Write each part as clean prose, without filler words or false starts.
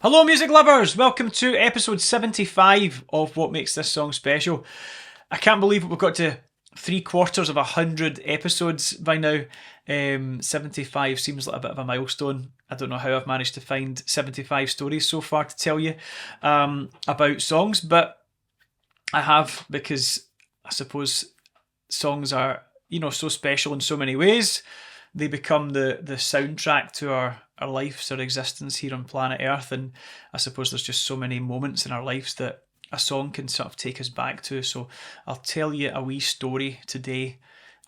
Hello music lovers, welcome to episode 75 of What Makes This Song Special. I can't believe we've got to 3/4 of 100 episodes by now. 75 seems like a bit of a milestone. I don't know how I've managed to find 75 stories so far to tell you about songs, but I have, because I suppose songs are, so special in so many ways. They become the soundtrack to our lives, our existence here on planet Earth, and I suppose there's just so many moments in our lives that a song can sort of take us back to. So I'll tell you a wee story today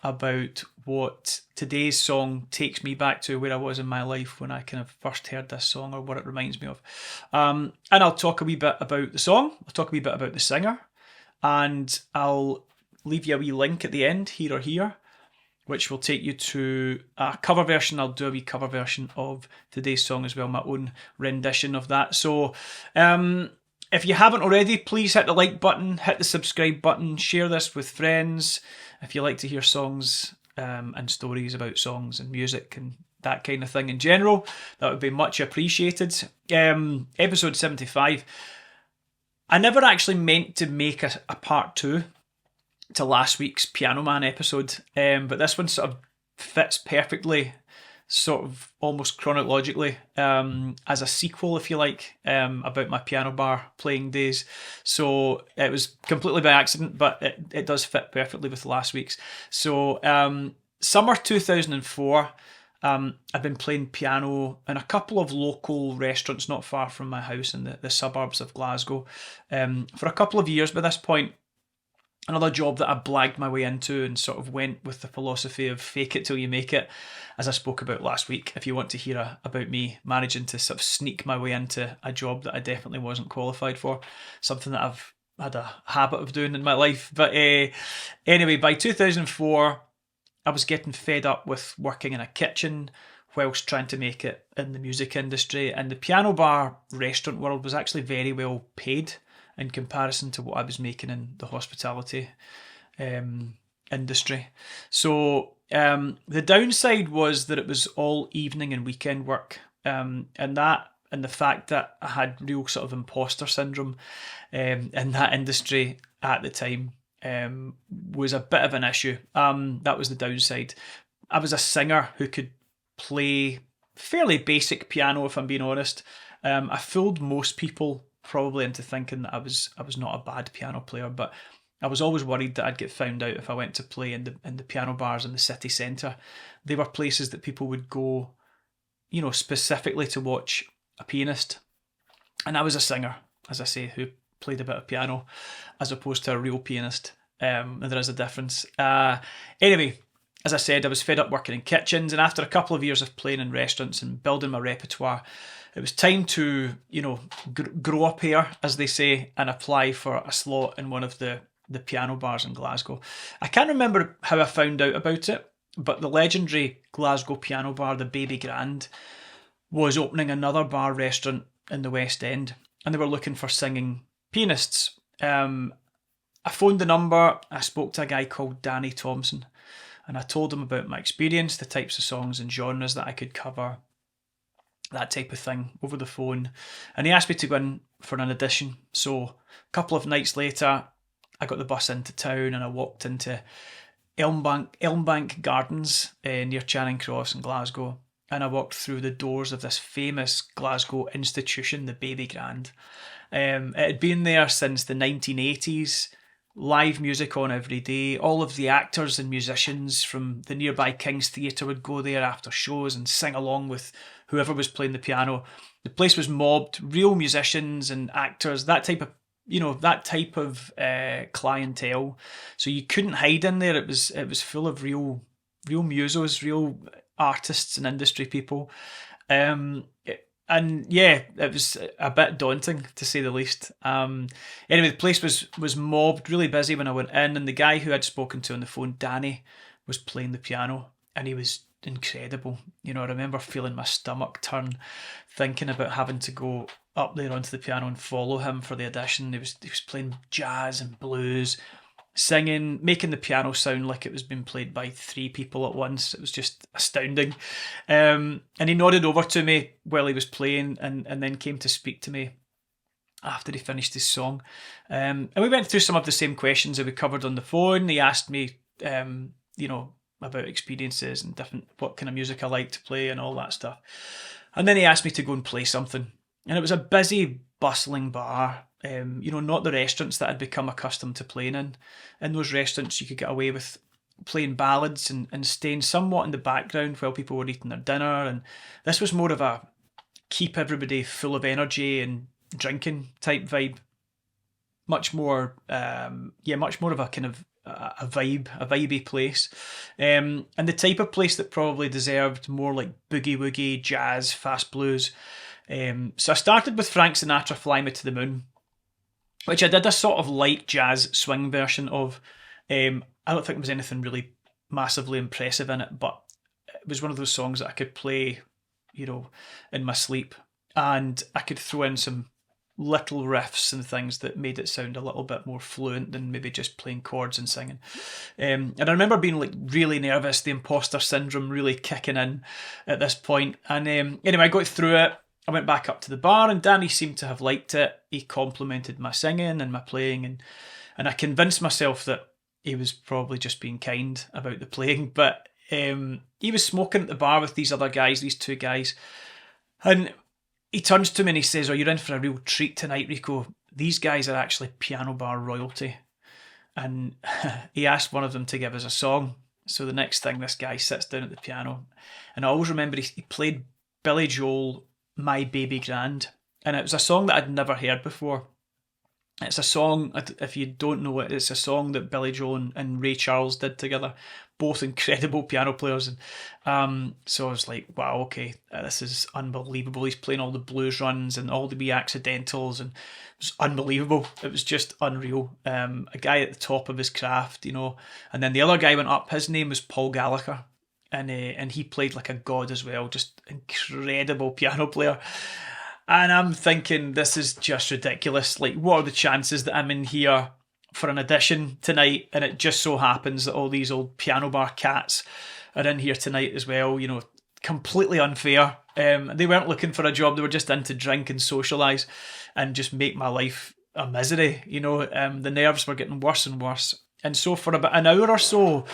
about what today's song takes me back to, where I was in my life when I kind of first heard this song, or what it reminds me of. And I'll talk a wee bit about the song, I'll talk a wee bit about the singer, and I'll leave you a wee link at the end, here or here, which will take you to a cover version. I'll do a wee cover version of today's song as well, my own rendition of that. So if you haven't already, please hit the like button, hit the subscribe button, share this with friends. If you like to hear songs and stories about songs and music and that kind of thing in general, that would be much appreciated. Episode 75. I never actually meant to make a part 2 to last week's Piano Man episode, but this one sort of fits perfectly, sort of almost chronologically, as a sequel, if you like, about my piano bar playing days. So it was completely by accident, but it does fit perfectly with last week's. So summer 2004, I've been playing piano in a couple of local restaurants not far from my house in the suburbs of Glasgow for a couple of years by this point. Another job that I blagged my way into and sort of went with the philosophy of fake it till you make it, as I spoke about last week. If you want to hear about me managing to sort of sneak my way into a job that I definitely wasn't qualified for, something that I've had a habit of doing in my life. But anyway, by 2004, I was getting fed up with working in a kitchen whilst trying to make it in the music industry, and the piano bar restaurant world was actually very well paid in comparison to what I was making in the hospitality industry. So the downside was that it was all evening and weekend work, and the fact that I had real sort of imposter syndrome in that industry at the time was a bit of an issue. That was the downside. I was a singer who could play fairly basic piano, if I'm being honest. I fooled most people probably into thinking that I was not a bad piano player, but I was always worried that I'd get found out if I went to play in the piano bars in the city centre. They were places that people would go, specifically to watch a pianist. And I was a singer, as I say, who played a bit of piano as opposed to a real pianist. And there is a difference. Anyway, as I said, I was fed up working in kitchens, and after a couple of years of playing in restaurants and building my repertoire, it was time to, grow up here, as they say, and apply for a slot in one of the piano bars in Glasgow. I can't remember how I found out about it, but the legendary Glasgow piano bar, the Baby Grand, was opening another bar restaurant in the West End, and they were looking for singing pianists. I phoned the number, I spoke to a guy called Danny Thompson, and I told him about my experience, the types of songs and genres that I could cover, that type of thing, over the phone. And he asked me to go in for an audition. So a couple of nights later, I got the bus into town and I walked into Elmbank Gardens near Charing Cross in Glasgow. And I walked through the doors of this famous Glasgow institution, the Baby Grand. It had been there since the 1980s. Live music on every day. All of the actors and musicians from the nearby King's Theatre would go there after shows and sing along with whoever was playing the piano. The place was mobbed, real musicians and actors, that type of clientele. So you couldn't hide in there. It was full of real musos, real artists and industry people. And yeah, it was a bit daunting, to say the least. Anyway, the place was mobbed, really busy when I went in, and the guy who I'd spoken to on the phone, Danny, was playing the piano, and he was incredible. I remember feeling my stomach turn, thinking about having to go up there onto the piano and follow him for the audition. He was playing jazz and blues, singing, making the piano sound like it was being played by 3 people at once. It was just astounding. And he nodded over to me while he was playing and then came to speak to me after he finished his song. And we went through some of the same questions that we covered on the phone. He asked me, about experiences and what kind of music I like to play and all that stuff. And then he asked me to go and play something. And it was a busy, bustling bar, not the restaurants that I'd become accustomed to playing in. In those restaurants, you could get away with playing ballads and staying somewhat in the background while people were eating their dinner. And this was more of a keep everybody full of energy and drinking type vibe. Much more of a kind of a vibey place, and the type of place that probably deserved more like boogie woogie, jazz, fast blues. So I started with Frank Sinatra, "Fly Me to the Moon," which I did a sort of light jazz swing version of. I don't think there was anything really massively impressive in it, but it was one of those songs that I could play, in my sleep, and I could throw in some little riffs and things that made it sound a little bit more fluent than maybe just playing chords and singing. And I remember being like really nervous, the imposter syndrome really kicking in at this point. And anyway, I got through it. I went back up to the bar and Danny seemed to have liked it. He complimented my singing and my playing, and I convinced myself that he was probably just being kind about the playing. But he was smoking at the bar with these 2 guys, and he turns to me and he says, "Oh, you're in for a real treat tonight, Rico. These guys are actually piano bar royalty." And he asked one of them to give us a song. So the next thing, this guy sits down at the piano. And I always remember he played Billy Joel, "My Baby Grand." And it was a song that I'd never heard before. It's a song, if you don't know it, it's a song that Billy Joel and Ray Charles did together. Both incredible piano players. And so I was like, wow, okay, this is unbelievable. He's playing all the blues runs and all the wee accidentals, and it was unbelievable. It was just unreal. A guy at the top of his craft, And then the other guy went up. His name was Paul Gallagher, and he played like a god as well. Just incredible piano player. And I'm thinking, this is just ridiculous. Like, what are the chances that I'm in here for an audition tonight, and it just so happens that all these old piano bar cats are in here tonight as well? Completely unfair. They weren't looking for a job. They were just in to drink and socialise and just make my life a misery. The nerves were getting worse and worse. And so for about an hour or so,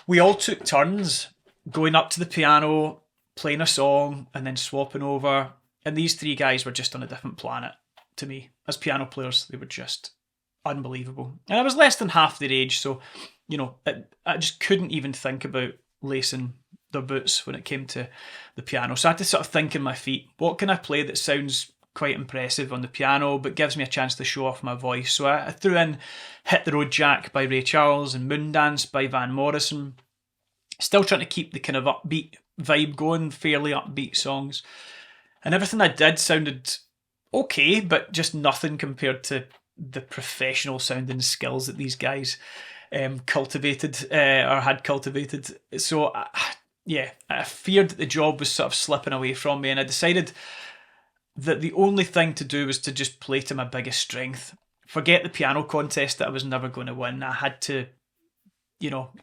we all took turns going up to the piano, playing a song, and then swapping over. And these 3 guys were just on a different planet to me. As piano players, they were just unbelievable. And I was less than half their age, so, I just couldn't even think about lacing their boots when it came to the piano. So I had to sort of think on my feet, what can I play that sounds quite impressive on the piano, but gives me a chance to show off my voice? So I threw in "Hit the Road Jack" by Ray Charles and "Moondance" by Van Morrison. Still trying to keep the kind of upbeat vibe going, fairly upbeat songs. And everything I did sounded okay, but just nothing compared to the professional sounding skills that these guys cultivated or had cultivated. So, I feared that the job was sort of slipping away from me, and I decided that the only thing to do was to just play to my biggest strength. Forget the piano contest that I was never going to win. I had to,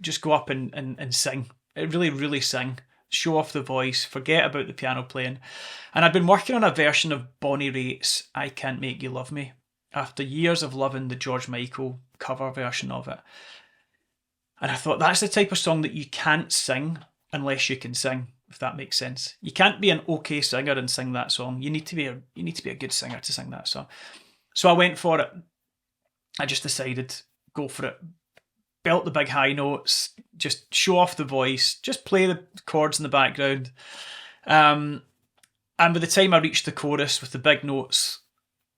just go up and sing. Really, really sing. Show off the voice, forget about the piano playing. And I'd been working on a version of Bonnie Raitt's "I Can't Make You Love Me" after years of loving the George Michael cover version of it. And I thought, that's the type of song that you can't sing unless you can sing, if that makes sense. You can't be an okay singer and sing that song. You need to be a good singer to sing that song. So I went for it. I just decided, go for it. Belt the big high notes, just show off the voice, just play the chords in the background. And by the time I reached the chorus with the big notes,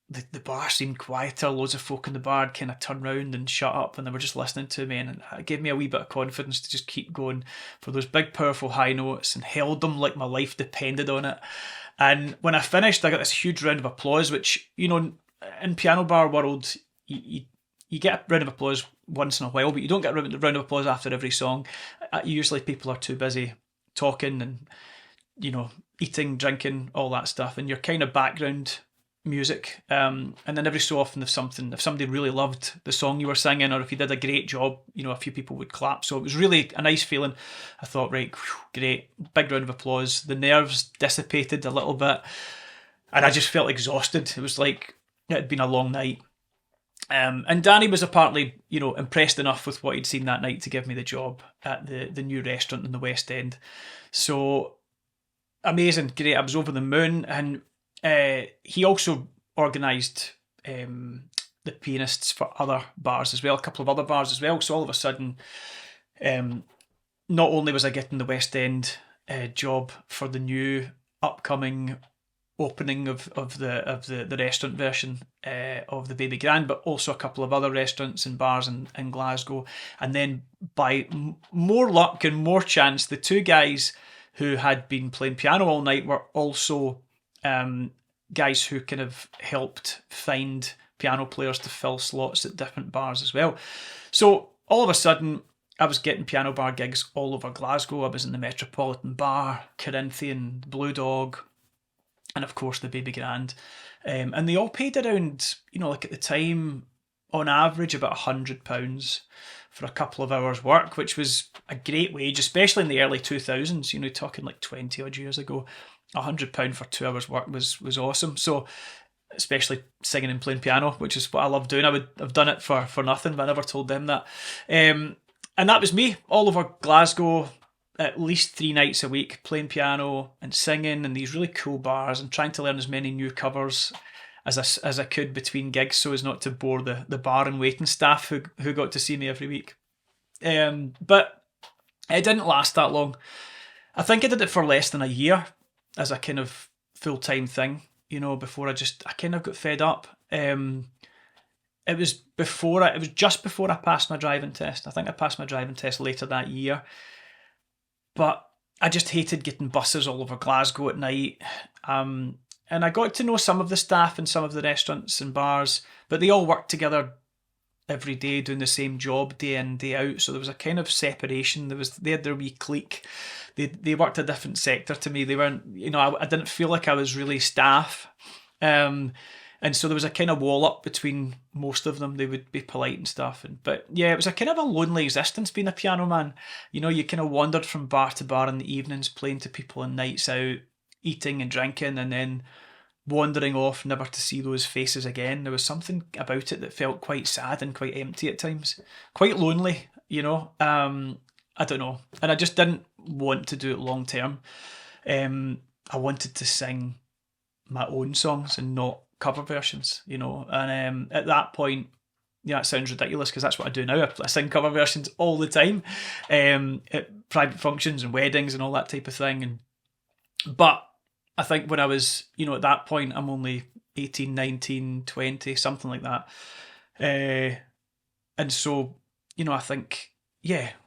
the bar seemed quieter. Loads of folk in the bar kind of turned round and shut up, and they were just listening to me, and it gave me a wee bit of confidence to just keep going for those big powerful high notes, and held them like my life depended on it. And when I finished, I got this huge round of applause, which, in piano bar world, you get a round of applause once in a while, but you don't get a round of applause after every song. Usually people are too busy talking and, eating, drinking, all that stuff, and your kind of background music, and then every so often if somebody really loved the song you were singing, or if you did a great job, a few people would clap. So it was really a nice feeling. I thought, right, great, big round of applause. The nerves dissipated a little bit, and I just felt exhausted. It was like it had been a long night. And Danny was apparently, impressed enough with what he'd seen that night to give me the job at the new restaurant in the West End. So amazing, great. I was over the moon, and he also organised the pianists for other bars as well, a couple of other bars as well. So all of a sudden, not only was I getting the West End job for the new upcoming opening of the restaurant version of the Baby Grand, but also a couple of other restaurants and bars in Glasgow. And then by more luck and more chance, the two guys who had been playing piano all night were also guys who kind of helped find piano players to fill slots at different bars as well. So all of a sudden, I was getting piano bar gigs all over Glasgow. I was in the Metropolitan Bar, Corinthian, Blue Dog, and of course the Baby Grand. And they all paid around, like at the time, on average about £100 for a couple of hours work, which was a great wage, especially in the early 2000s, talking like 20 odd years ago. £100 for 2 hours work was awesome. So especially singing and playing piano, which is what I love doing. I would have done it for nothing, but I never told them that. And that was me all over Glasgow, at least 3 nights a week, playing piano and singing in these really cool bars and trying to learn as many new covers as I could between gigs, so as not to bore the bar and waiting staff who got to see me every week. But it didn't last that long. I think I did it for less than a year as a kind of full-time thing, before I kind of got fed up. It was just before I passed my driving test. I think I passed my driving test later that year. But I just hated getting buses all over Glasgow at night. And I got to know some of the staff in some of the restaurants and bars, but they all worked together every day doing the same job day in, day out. So there was a kind of separation. They had their wee clique. They worked a different sector to me. They weren't, I didn't feel like I was really staff. And so there was a kind of wall up between most of them. They would be polite and stuff. But yeah, it was a kind of a lonely existence being a piano man. You kind of wandered from bar to bar in the evenings, playing to people on nights out, eating and drinking, and then wandering off never to see those faces again. There was something about it that felt quite sad and quite empty at times. Quite lonely, I don't know. And I just didn't want to do it long term. I wanted to sing my own songs and not cover versions, and at that point, it sounds ridiculous because that's what I do now. I sing cover versions all the time, at private functions and weddings and all that type of thing. But I think when I was, at that point, I'm only 18, 19, 20, something like that. And so, I think,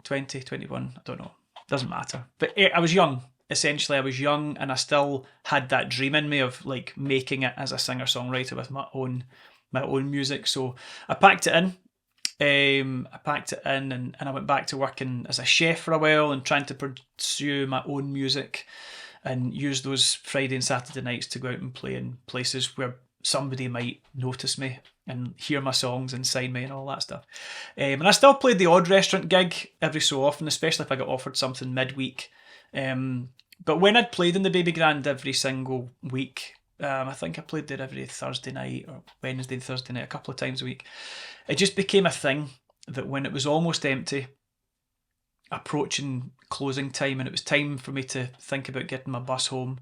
20, 21, I don't know, doesn't matter. But I was young. Essentially, I was young, and I still had that dream in me of like making it as a singer-songwriter with my own music. So I packed it in. And I went back to working as a chef for a while and trying to pursue my own music and use those Friday and Saturday nights to go out and play in places where somebody might notice me and hear my songs and sign me and all that stuff. And I still played the odd restaurant gig every so often, especially if I got offered something midweek. But when I'd played in the Baby Grand every single week, I think I played there every Thursday night or Wednesday, Thursday night, a couple of times a week. It just became a thing that when it was almost empty, approaching closing time, and it was time for me to think about getting my bus home,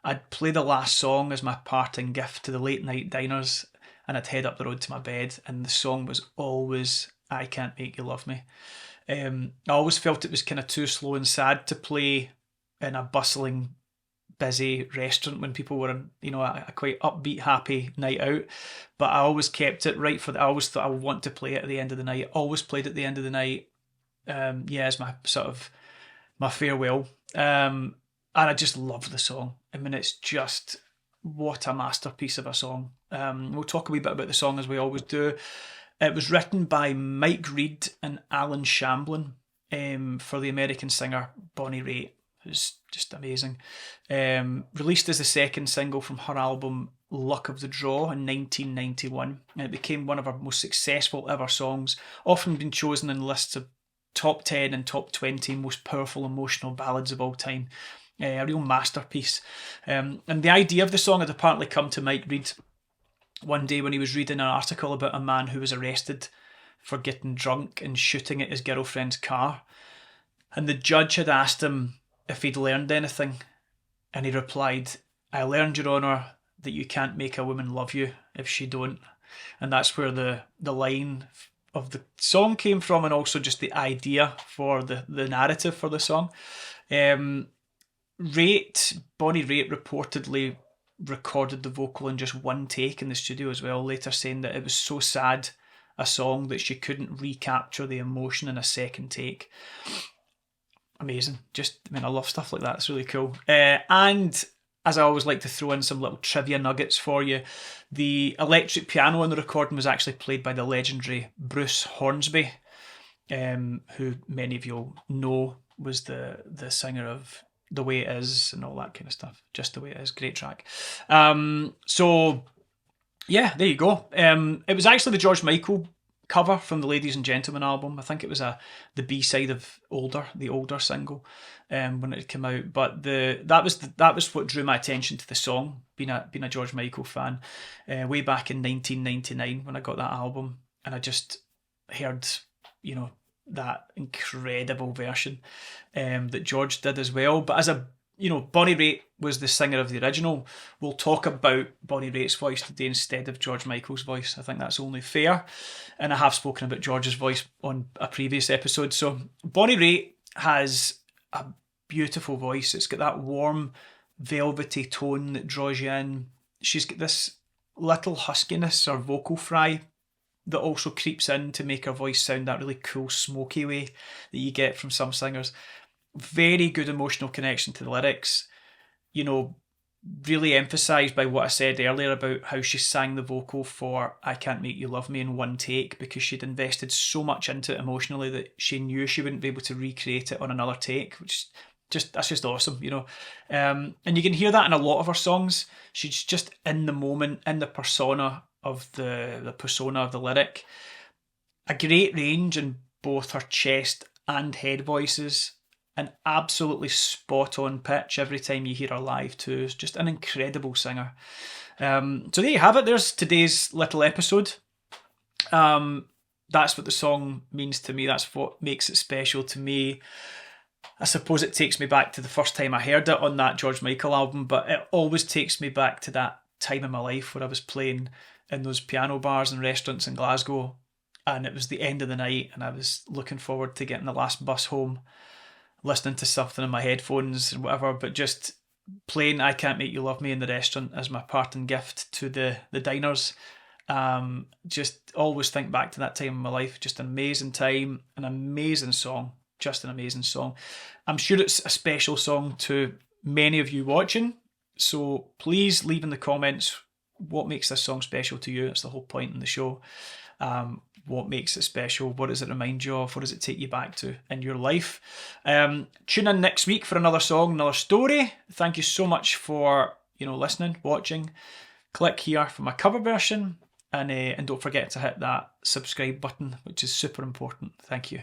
I'd play the last song as my parting gift to the late night diners, and I'd head up the road to my bed, and the song was always I Can't Make You Love Me. I always felt it was kind of too slow and sad to play in a bustling, busy restaurant when people were in, a quite upbeat, happy night out. But I always kept it right I always thought I would want to play it at the end of the night. Always played at the end of the night. As my sort of my farewell. And I just love the song. I mean, it's just what a masterpiece of a song. We'll talk a wee bit about the song as we always do. It was written by Mike Reid and Alan Shamblin for the American singer Bonnie Raitt, who's just amazing. Released as the second single from her album luck of the draw in 1991, and it became one of our most successful ever songs, often been chosen in lists of top 10 and top 20 most powerful emotional ballads of all time. A real masterpiece. And the idea of the song had apparently come to Mike Reid one day when he was reading an article about a man who was arrested for getting drunk and shooting at his girlfriend's car. And the judge had asked him if he'd learned anything. And he replied, "I learned, Your Honour, that you can't make a woman love you if she don't." And that's where the line of the song came from, and also just the idea for the narrative for the song. Bonnie Raitt reportedly recorded the vocal in just one take in the studio as well, later saying that it was so sad a song that she couldn't recapture the emotion in a second take. Amazing. I love stuff like that. It's really cool. And as I always like to throw in some little trivia nuggets for you, the electric piano on the recording was actually played by the legendary Bruce Hornsby, who many of you know was the singer of The Way It Is and all that kind of stuff. Just The Way It Is, great track. So yeah, there you go. It was actually the George Michael cover from the Ladies and Gentlemen album. I think it was the B-side of the older single when it came out. But that was what drew my attention to the song, being a George Michael fan, way back in 1999 when I got that album, and I just heard, that incredible version that George did as well. But as Bonnie Raitt was the singer of the original. We'll talk about Bonnie Raitt's voice today instead of George Michael's voice. I think that's only fair. And I have spoken about George's voice on a previous episode. So Bonnie Raitt has a beautiful voice. It's got that warm, velvety tone that draws you in. She's got this little huskiness or vocal fry that also creeps in to make her voice sound that really cool, smoky way that you get from some singers. Very good emotional connection to the lyrics. Really emphasised by what I said earlier about how she sang the vocal for I Can't Make You Love Me in one take, because she'd invested so much into it emotionally that she knew she wouldn't be able to recreate it on another take, which that's just awesome, and you can hear that in a lot of her songs. She's just in the moment, in the persona of the lyric. A great range in both her chest and head voices. An absolutely spot on pitch every time you hear her live too. It's just an incredible singer. So there you have it. There's today's little episode. That's what the song means to me. That's what makes it special to me. I suppose it takes me back to the first time I heard it on that George Michael album, but it always takes me back to that time in my life where I was playing in those piano bars and restaurants in Glasgow, and it was the end of the night and I was looking forward to getting the last bus home, listening to something in my headphones and whatever, but just playing I Can't Make You Love Me in the restaurant as my parting gift to the diners. Just always think back to that time in my life. Just an amazing time, an amazing song, just an amazing song. I'm sure it's a special song to many of you watching, so please leave in the comments what makes this song special to you. It's the whole point in the show. What makes it special? What does it remind you of? What does it take you back to in your life? Tune in next week for another song, another story. Thank you so much for listening, watching. Click here for my cover version, and don't forget to hit that subscribe button, which is super important. Thank you.